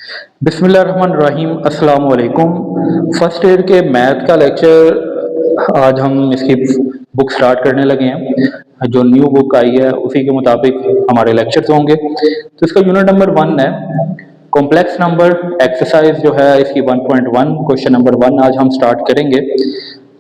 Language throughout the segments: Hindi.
बिस्मिल्लाहिर्रहमानिर्रहीम अस्सलाम वालेकुम। फर्स्ट ईयर के मैथ का लेक्चर आज हम इसकी बुक स्टार्ट करने लगे हैं। जो न्यू बुक आई है उसी के मुताबिक हमारे लेक्चर्स होंगे। तो इसका यूनिट नंबर 1 है कॉम्प्लेक्स नंबर एक्सरसाइज जो है इसकी 1.1 क्वेश्चन नंबर 1 आज हम स्टार्ट करेंगे।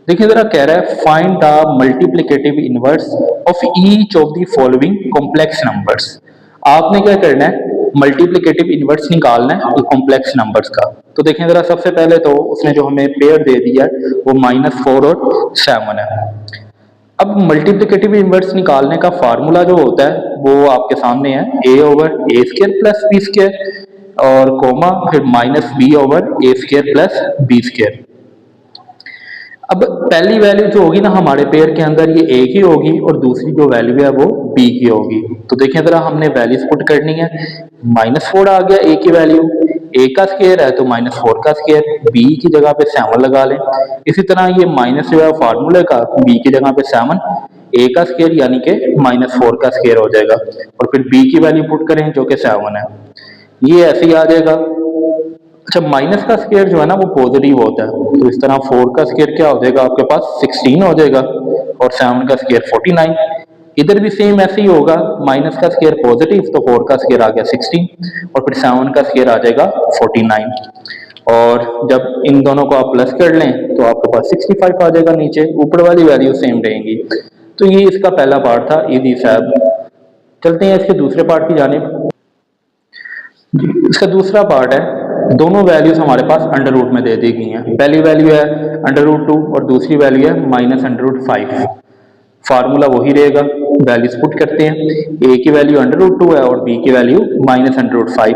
देखिए ज़रा कह रहा है find the multiplicative inverse of each of the following complex numbers. आपने क्या करना है, मल्टीप्लिकेटिव इनवर्स निकालना है कॉम्प्लेक्स नंबर्स का। तो देखें जरा सबसे पहले तो उसने जो हमें पेयर दे दिया है वो -4 और 7 है। अब मल्टीप्लिकेटिव इनवर्स निकालने का फार्मूला जो होता है वो आपके सामने है a/a² प्लस b² और कोमा फिर -b/a² प्लस b²। अब पहली वैल्यू जो होगी ना हमारे पेयर के अंदर ये a की होगी और दूसरी जो वैल्यू है वो b की होगी। तो देखें जरा हमने वैल्यूज पुट करनी है। -4 आ गया a की वैल्यू, a का स्क्वायर है तो -4 का स्क्वायर, b की जगह पे 7 लगा लें। इसी तरह ये माइनस जो है फार्मूले का b की जगह पे 7, a का स्क्वायर यानी कि -4 का स्क्वायर हो जाएगा और फिर b की वैल्यू पुट करें जो कि 7 है, ये ऐसे ही आ जाएगा। अच्छा माइनस का स्क्वायर जो है ना वो पॉजिटिव होता है, तो इस तरह 4 का स्क्वायर क्या हो जाएगा आपके पास 16 हो जाएगा और 7 का स्क्वायर 49। इधर भी सेम ऐसे ही होगा, माइनस का स्क्वायर पॉजिटिव तो 4 का स्क्वायर आ गया 16 और फिर 7 का स्क्वायर आ जाएगा 49। और जब इन दोनों को आप प्लस कर लें तो आपके पास 65 आ जाएगा, नीचे ऊपर वाली वैल्यू सेम रहेंगी। तो ये इसका पहला पार्ट था इजी साहब। चलते हैं इसके दूसरे पार्ट की जानिब। इसका दूसरा पार्ट है, दोनों वैल्यूज हमारे पास अंडर रूट में दे दी गई हैं। पहली वैल्यू है √2 और दूसरी वैल्यू है -√5। फार्मूला वही रहेगा, वैल्यूज पुट करते हैं। a की वैल्यू √2 है और b की वैल्यू -√5।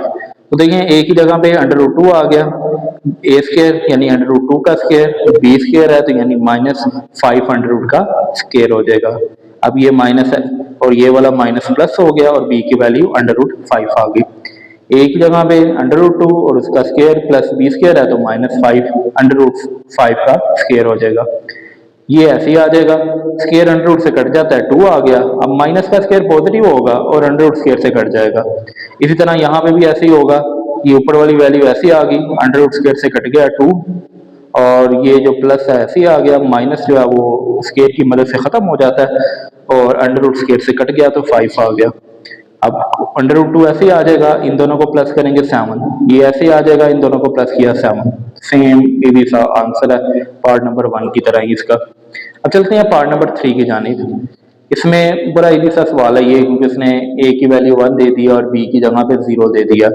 तो देखें a की जगह पे √2 आ गया, a² यानी √2 का स्क्वायर, b² है तो यानी -5 का स्क्वायर हो जाएगा। अब ये माइनस है और ये वाला माइनस प्लस हो गया और b की वैल्यू √5 आ गई। a की जगह पे √2 और उसका स्क्वायर प्लस b² है तो -5 का स्क्वायर हो जाएगा। ये ऐसे ही आ जाएगा, स्क्वायर √रूट से कट जाता है 2 आ गया। अब माइनस का स्क्वायर पॉजिटिव होगा और √रूट स्क्वायर से कट जाएगा। इसी तरह यहाँ पे भी ऐसे ही होगा, ये ऊपर वाली वैल्यू ऐसी आ गई, √रूट स्क्वायर से कट गया 2 और ये जो प्लस है ऐसे ही आ गया, माइनस जो है वो स्क्वायर की मदद से खत्म हो जाता है और √रूट स्क्वायर से कट गया तो 5 आ गया। अब √2 ऐसे ही आ जाएगा, इन दोनों को प्लस करेंगे 7, ये ऐसे ही आ जाएगा, इन दोनों को प्लस किया 7। सेम ये भी सा आंसर है पार्ट नंबर 1 की तरह ही इसका। अब चलते हैं पार्ट नंबर 3 की जानिब। इसमें बड़ा इजी सा सवाल है ये, क्योंकि उसने a की वैल्यू 1 दे दी और b की जगह पे 0 दे दिया।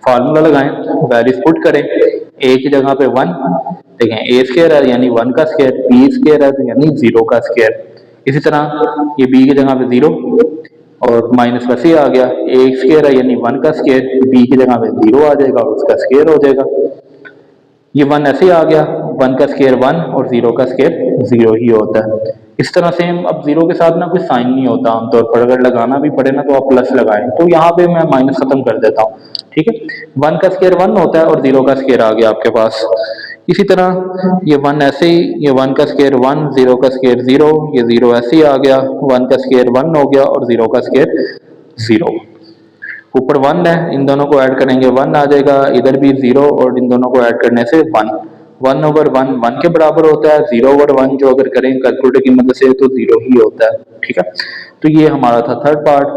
फार्मूला लगाएं, वैल्यूज पुट करें। a की जगह पे 1, देखें a² है यानी 1 का स्क्वायर, b² है तो यानी 0 का स्क्वायर। इसी तरह ये b की जगह पे 0 और माइनस वैसे ही आ गया, a² है यानी 1 का स्क्वायर, b की जगह पे 0 आ जाएगा और उसका स्क्वायर हो जाएगा। ये 1 ऐसे ही आ गया, 1 का स्क्वायर 1 और 0 का स्क्वायर 0 ही होता है। इस तरह से अब 0 के साथ ना कोई साइन नहीं होता आमतौर पर, अगर लगाना भी पड़े ना तो आप प्लस लगाएं। तो यहाँ पे मैं माइनस खत्म कर देता हूँ, ठीक है। 1 का स्क्वायर 1 होता है और 0 का स्क्वायर आ गया आपके पास। इसी तरह ये 1 ऐसे ही, ये 1 का स्क्वायर 1, 0 का स्क्वायर 0, ये 0 ऐसे ही आ गया, 1 का स्क्वायर 1 हो गया और 0 का स्क्वायर 0। ऊपर 1 है, इन दोनों को ऐड करेंगे 1 आ जाएगा, इधर भी 0 और इन दोनों को ऐड करने से 1। 1/1 1 के बराबर होता है, 0/1 जो अगर करें कैलकुलेटर की मदद से तो 0 ही होता है, ठीक है। तो ये हमारा था थर्ड पार्ट,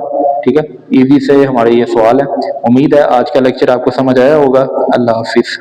ठीक है। इजी से हमारे ये सवाल है। उम्मीद है आज का लेक्चर आपको समझ आया होगा। अल्लाह हाफिज।